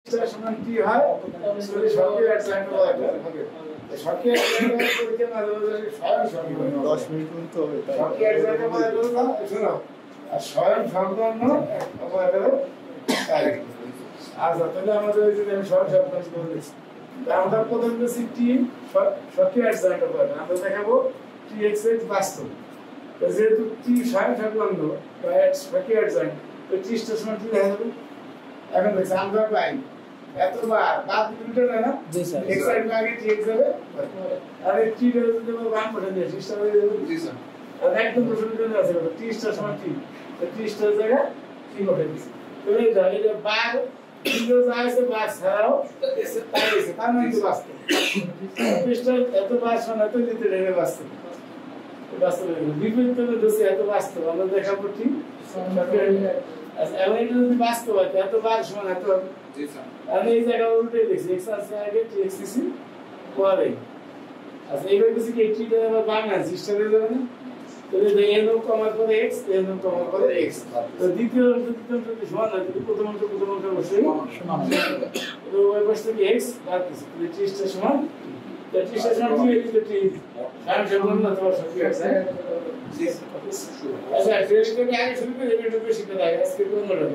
সমান কি হয় সক্রিয় অ্যাডজাইন্ট হবে সক্রিয় অ্যাডজাইন্ট করতে মাঝে মাঝে স্বয়ং সম্পূর্ণ 10 মিনিট পর্যন্ত হবে সক্রিয় অ্যাডজাইন্ট মানে বলতো শোনো আর স্বয়ং সম্পূর্ণ আমাদের ডাইরেক্ট আচ্ছা তাহলে আমাদের এই যে আমি স্বয়ং সম্পূর্ণ বলেছি আমরা প্রথম যে টি সক্রিয় অ্যাডজাইন্ট হবে আমরা দেখাবো txx বাস্তব যেহেতু টি স্বয়ং সম্পূর্ণ বা সক্রিয় অ্যাডজাইন্ট তো টি স্টেশন কি দেখা যাবে এখন দেখছি আমরা পাই এতবার বাদ দুটো না জি স্যার এক সাইড আগে ঠিক যাবে আর এই টি এর যদি বাম পাঠা দিয়ে সিস্টেম হয়ে যাবে জি স্যার আর একদম প্রশ্ন করে আছে টি স্টার সমান টি তো টি স্টার জায়গা কি করে দিছি তো এই জায়গা যে বার জিরো যাইছে বার ছাড়াও এসে তাইছে তার মানে তো বাস্তব টি স্টার এত বার সমান এত দিতে রেগে বাস্তব বাস্তব বিপরীত করে দোষে এত বাস্তব আমরা দেখাবো ঠিক আচ্ছা এমন যদি বাস্তব হয় এত বার সমান এত জি স্যার আমি এই জায়গা উল্টে লিখছি x আছে আগে txc পরে আচ্ছা এইভাবে কিছু কি টি এর বাংলা সিস্টেমে যাবে না তাহলে n কমার পরে x n কমার পরে x তো দ্বিতীয় যদি সমান হয় তাহলে প্রথম অংশ অবশ্যই সমান হবে তো ওই পাশে থেকে x বাদ দিছি তাহলে t স্টার সমান t স্টার সমান কি হইছে t সাম সমান না তো সত্যি আছে জি আচ্ছা ট্রেনিং আগে শুরু করে এটা বেশি করে আজকে কোন